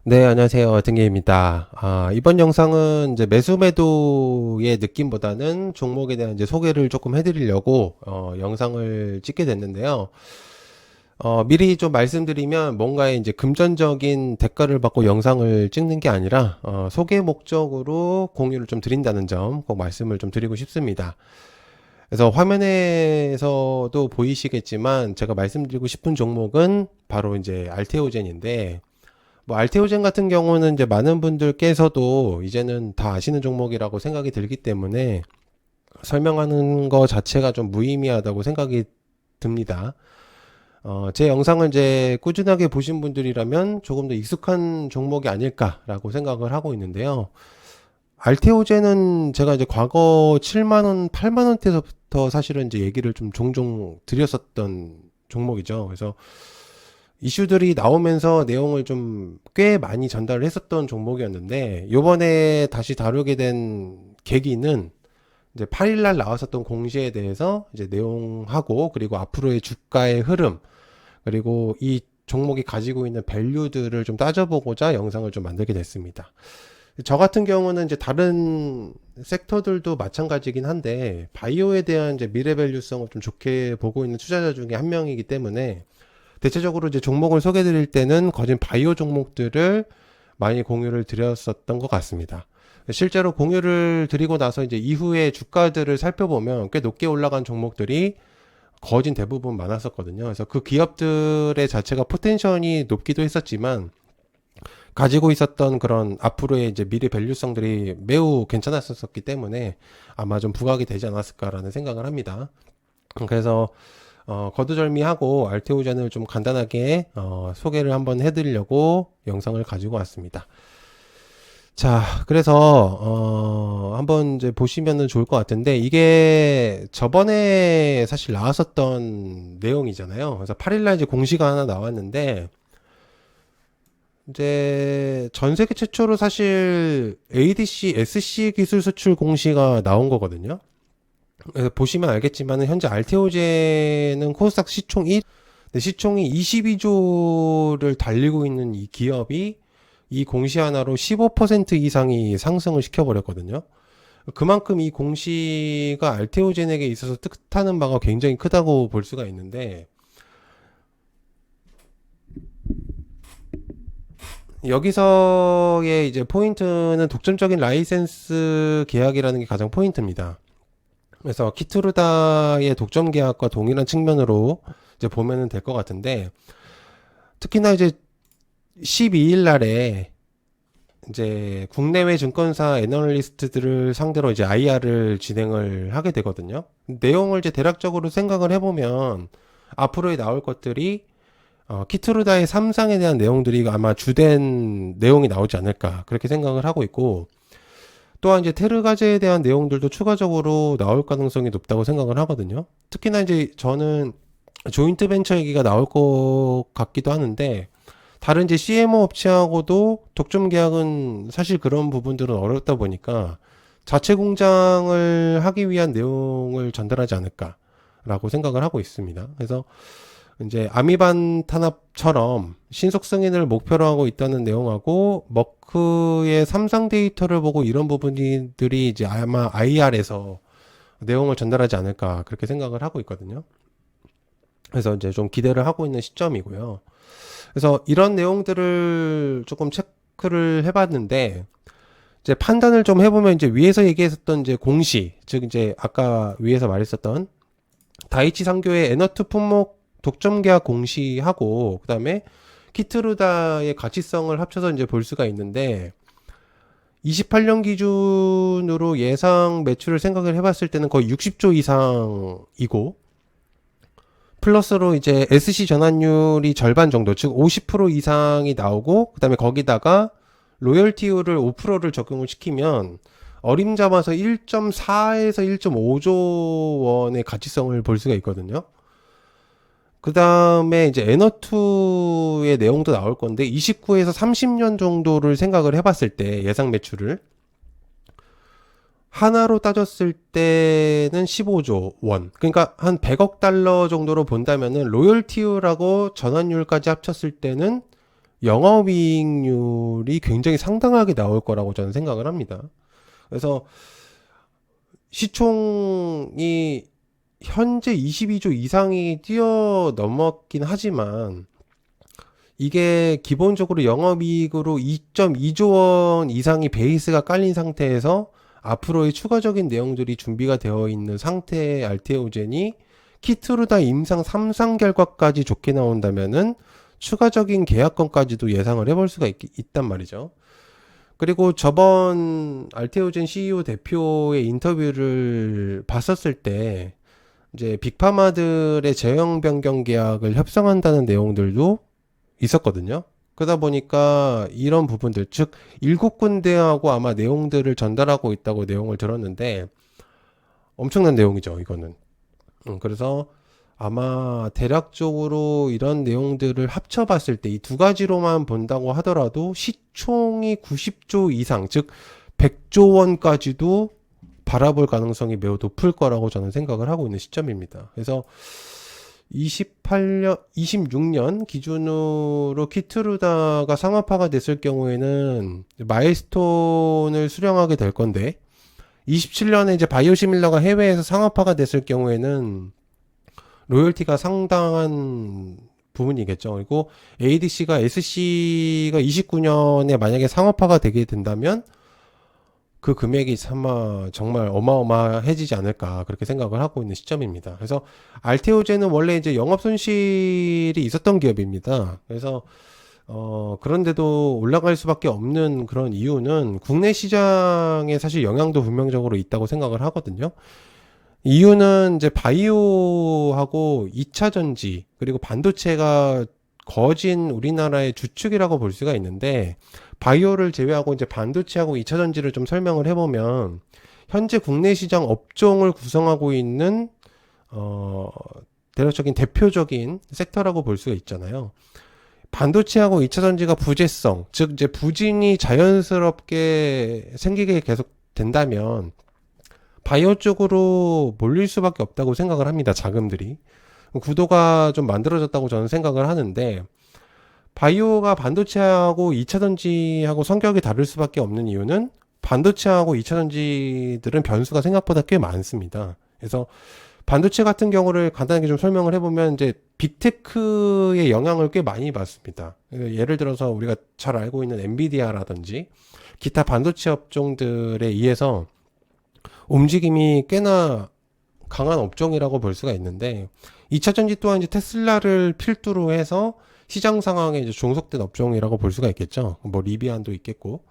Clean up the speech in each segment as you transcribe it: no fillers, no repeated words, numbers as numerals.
네, 안녕하세요. 등계입니다. 이번 영상은 이제 매수 매도의 느낌보다는 종목에 대한 이제 소개를 조금 해드리려고 영상을 찍게 됐는데요. 미리 좀 말씀드리면 뭔가의 이제 금전적인 대가를 받고 영상을 찍는 게 아니라 소개 목적으로 공유를 좀 드린다는 점 꼭 말씀을 좀 드리고 싶습니다. 그래서 화면에서도 보이시겠지만 제가 말씀드리고 싶은 종목은 바로 이제 알테오젠인데, 뭐 알테오젠 같은 경우는 이제 많은 분들께서도 이제는 다 아시는 종목이라고 생각이 들기 때문에 설명하는 거 자체가 좀 무의미하다고 생각이 듭니다. 제 영상을 이제 꾸준하게 보신 분들이라면 조금 더 익숙한 종목이 아닐까라고 생각을 하고 있는데요. 알테오젠은 제가 이제 과거 7만원, 8만원대에서부터 사실은 이제 얘기를 좀 종종 드렸었던 종목이죠. 그래서 이슈들이 나오면서 내용을 좀 꽤 많이 전달을 했었던 종목이었는데, 요번에 다시 다루게 된 계기는 이제 8일날 나왔었던 공시에 대해서 이제 내용하고, 그리고 앞으로의 주가의 흐름, 그리고 이 종목이 가지고 있는 밸류들을 좀 따져보고자 영상을 좀 만들게 됐습니다. 저 같은 경우는 이제 다른 섹터들도 마찬가지긴 한데, 바이오에 대한 이제 미래 밸류성을 좀 좋게 보고 있는 투자자 중에 한 명이기 때문에 대체적으로 이제 종목을 소개해 드릴 때는 거진 바이오 종목들을 많이 공유를 드렸었던 것 같습니다. 실제로 공유를 드리고 나서 이제 이후에 주가들을 살펴보면 꽤 높게 올라간 종목들이 거진 대부분 많았었거든요. 그래서 그 기업들의 자체가 포텐션이 높기도 했었지만 가지고 있었던 그런 앞으로의 이제 미래 밸류성들이 매우 괜찮았었기 때문에 아마 좀 부각이 되지 않았을까라는 생각을 합니다. 그래서 거두절미하고 알테오젠을 좀 간단하게 소개를 한번 해드리려고 영상을 가지고 왔습니다. 자, 그래서 한번 이제 보시면은 좋을 것 같은데, 이게 저번에 사실 나왔었던 내용이잖아요. 그래서 8일날 이제 공시가 하나 나왔는데, 이제 전 세계 최초로 사실 ADC, SC 기술 수출 공시가 나온 거거든요. 그래서 보시면 알겠지만 현재 알테오젠은 코스닥 시총 1, 시총이 22조를 달리고 있는 이 기업이 이 공시 하나로 15% 이상이 상승을 시켜버렸거든요. 그만큼 이 공시가 알테오젠에게 있어서 뜻하는 바가 굉장히 크다고 볼 수가 있는데, 여기서의 이제 포인트는 독점적인 라이센스 계약이라는 게 가장 포인트입니다. 그래서 키트루다의 독점 계약과 동일한 측면으로 이제 보면은 될 것 같은데, 특히나 이제 12일 날에 이제 국내외 증권사 애널리스트들을 상대로 이제 IR을 진행을 하게 되거든요. 내용을 이제 대략적으로 생각을 해보면 앞으로에 나올 것들이 키트루다의 삼상에 대한 내용들이 아마 주된 내용이 나오지 않을까 그렇게 생각을 하고 있고, 또한 이제 테르가제에 대한 내용들도 추가적으로 나올 가능성이 높다고 생각을 하거든요. 특히나 이제 저는 조인트 벤처 얘기가 나올 것 같기도 하는데, 다른 이제 CMO 업체하고도 독점 계약은 사실 그런 부분들은 어렵다 보니까 자체 공장을 하기 위한 내용을 전달하지 않을까라고 생각을 하고 있습니다. 그래서 이제 아미반 탄압처럼 신속 승인을 목표로 하고 있다는 내용하고, 머크의 삼상 데이터를 보고 이런 부분들이 이제 아마 IR에서 내용을 전달하지 않을까 그렇게 생각을 하고 있거든요. 그래서 이제 좀 기대를 하고 있는 시점이고요. 그래서 이런 내용들을 조금 체크를 해봤는데, 이제 판단을 좀 해보면 이제 위에서 얘기했었던 이제 공시, 즉 이제 아까 위에서 말했었던 다이치 상교의 에너트 품목 독점 계약 공시하고, 그다음에 키트루다의 가치성을 합쳐서 이제 볼 수가 있는데, 28년 기준으로 예상 매출을 생각을 해봤을 때는 거의 60조 이상이고, 플러스로 이제 SC 전환율이 절반 정도, 즉 50% 이상이 나오고, 그다음에 거기다가 로열티율을 5%를 적용을 시키면 어림잡아서 1.4에서 1.5조 원의 가치성을 볼 수가 있거든요. 그 다음에 이제 에너투의 내용도 나올 건데, 29에서 30년 정도를 생각을 해봤을 때 예상 매출을 하나로 따졌을 때는 15조 원. 그러니까 한 100억 달러 정도로 본다면은 로열티율하고 전환율까지 합쳤을 때는 영업이익률이 굉장히 상당하게 나올 거라고 저는 생각을 합니다. 그래서 시총이 현재 22조 이상이 뛰어넘었긴 하지만 이게 기본적으로 영업이익으로 2.2조 원 이상이 베이스가 깔린 상태에서 앞으로의 추가적인 내용들이 준비가 되어 있는 상태의 알테오젠이 키트루다 임상 3상 결과까지 좋게 나온다면은 추가적인 계약건까지도 예상을 해볼 수가 있단 말이죠. 그리고 저번 알테오젠 CEO 대표의 인터뷰를 봤었을 때 이제 빅파마들의 제형 변경 계약을 협상한다는 내용들도 있었거든요. 그러다 보니까 이런 부분들, 즉 7군데하고 아마 내용들을 전달하고 있다고 내용을 들었는데 엄청난 내용이죠, 이거는. 그래서 아마 대략적으로 이런 내용들을 합쳐봤을 때 이 두 가지로만 본다고 하더라도 시총이 90조 이상, 즉 100조 원까지도 바라볼 가능성이 매우 높을 거라고 저는 생각을 하고 있는 시점입니다. 그래서 26년 기준으로 키트루다가 상업화가 됐을 경우에는 마일스톤을 수령하게 될 건데 27년에 이제 바이오시밀러가 해외에서 상업화가 됐을 경우에는 로열티가 상당한 부분이겠죠. 그리고 ADC가 SC가 29년에 만약에 상업화가 되게 된다면 그 금액이 아마 정말 어마어마해지지 않을까 그렇게 생각을 하고 있는 시점입니다. 그래서 알테오젠은 원래 이제 영업 손실이 있었던 기업입니다. 그래서 그런데도 올라갈 수밖에 없는 그런 이유는 국내 시장에 사실 영향도 분명적으로 있다고 생각을 하거든요. 이유는 이제 바이오하고 2차 전지 그리고 반도체가 거진 우리나라의 주축이라고 볼 수가 있는데 바이오를 제외하고 이제 반도체하고 2차 전지를 좀 설명을 해보면 현재 국내 시장 업종을 구성하고 있는 대략적인 대표적인 섹터라고 볼 수가 있잖아요. 반도체하고 2차 전지가 부재성, 즉 이제 부진이 자연스럽게 생기게 계속 된다면 바이오 쪽으로 몰릴 수밖에 없다고 생각을 합니다. 자금들이. 구도가 좀 만들어졌다고 저는 생각을 하는데 바이오가 반도체하고 2차 전지하고 성격이 다를 수밖에 없는 이유는 반도체하고 2차 전지들은 변수가 생각보다 꽤 많습니다. 그래서 반도체 같은 경우를 간단하게 좀 설명을 해보면 이제 빅테크의 영향을 꽤 많이 받습니다. 예를 들어서 우리가 잘 알고 있는 엔비디아라든지 기타 반도체 업종들에 의해서 움직임이 꽤나 강한 업종이라고 볼 수가 있는데 2차 전지 또한 이제 테슬라를 필두로 해서 시장 상황에 이제 종속된 업종이라고 볼 수가 있겠죠. 뭐 리비안도 있겠고,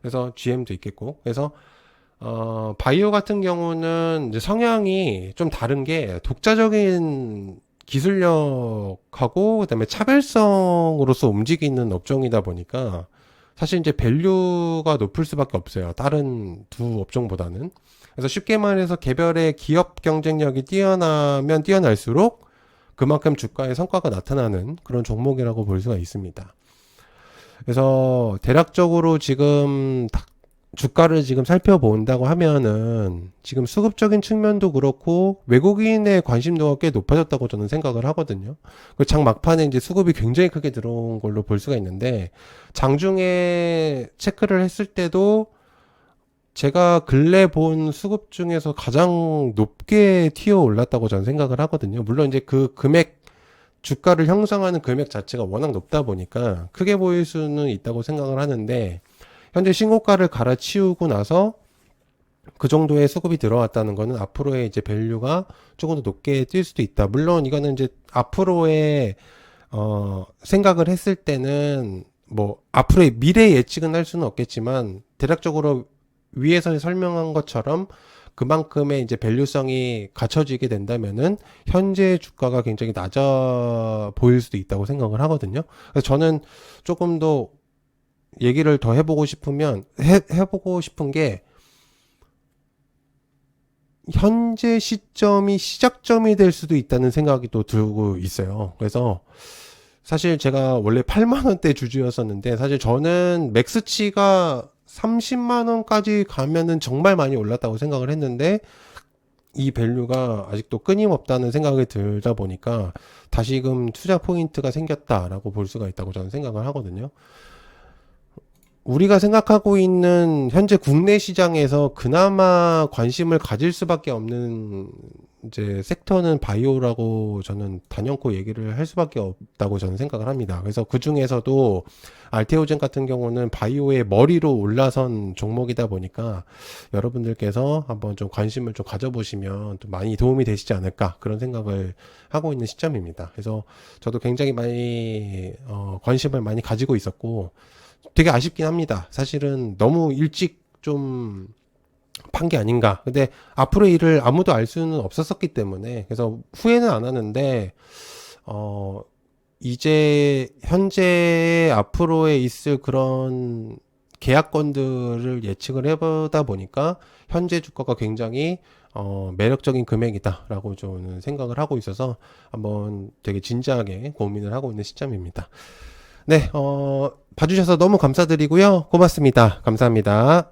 그래서 GM도 있겠고, 그래서 바이오 같은 경우는 이제 성향이 좀 다른 게 독자적인 기술력하고 그다음에 차별성으로서 움직이는 업종이다 보니까 사실 이제 밸류가 높을 수밖에 없어요. 다른 두 업종보다는. 그래서 쉽게 말해서 개별의 기업 경쟁력이 뛰어나면 뛰어날수록 그만큼 주가의 성과가 나타나는 그런 종목이라고 볼 수가 있습니다. 그래서 대략적으로 지금 주가를 지금 살펴본다고 하면은 지금 수급적인 측면도 그렇고 외국인의 관심도가 꽤 높아졌다고 저는 생각을 하거든요. 장 막판에 이제 수급이 굉장히 크게 들어온 걸로 볼 수가 있는데 장중에 체크를 했을 때도 제가 근래 본 수급 중에서 가장 높게 튀어 올랐다고 저는 생각을 하거든요. 물론 이제 그 금액, 주가를 형성하는 금액 자체가 워낙 높다 보니까 크게 보일 수는 있다고 생각을 하는데 현재 신고가를 갈아치우고 나서 그 정도의 수급이 들어왔다는 거는 앞으로의 이제 밸류가 조금 더 높게 뛸 수도 있다. 물론 이거는 이제 앞으로의 생각을 했을 때는 뭐 앞으로의 미래 예측은 할 수는 없겠지만 대략적으로 위에서 설명한 것처럼 그만큼의 이제 밸류성이 갖춰지게 된다면은 현재 주가가 굉장히 낮아 보일 수도 있다고 생각을 하거든요. 그래서 저는 조금 더 얘기를 더 해보고 싶으면 해보고 싶은 게 현재 시점이 시작점이 될 수도 있다는 생각이 또 들고 있어요. 그래서 사실 제가 원래 8만 원대 주주였었는데 사실 저는 맥스치가 30만 원까지 가면은 정말 많이 올랐다고 생각을 했는데 이 밸류가 아직도 끊임없다는 생각이 들다 보니까 다시금 투자 포인트가 생겼다라고 볼 수가 있다고 저는 생각을 하거든요. 우리가 생각하고 있는 현재 국내 시장에서 그나마 관심을 가질 수밖에 없는 이제 섹터는 바이오라고 저는 단연코 얘기를 할 수밖에 없다고 저는 생각을 합니다. 그래서 그 중에서도 알테오젠 같은 경우는 바이오의 머리로 올라선 종목이다 보니까 여러분들께서 한번 좀 관심을 좀 가져보시면 또 많이 도움이 되시지 않을까 그런 생각을 하고 있는 시점입니다. 그래서 저도 굉장히 많이 관심을 많이 가지고 있었고 되게 아쉽긴 합니다. 사실은 너무 일찍 좀 판 게 아닌가. 근데 앞으로의 일을 아무도 알 수는 없었었기 때문에 그래서 후회는 안 하는데 이제 현재 앞으로에 있을 그런 계약건들을 예측을 해보다 보니까 현재 주가가 굉장히 매력적인 금액이다라고 저는 생각을 하고 있어서 한번 되게 진지하게 고민을 하고 있는 시점입니다. 네, 봐주셔서 너무 감사드리고요. 고맙습니다. 감사합니다.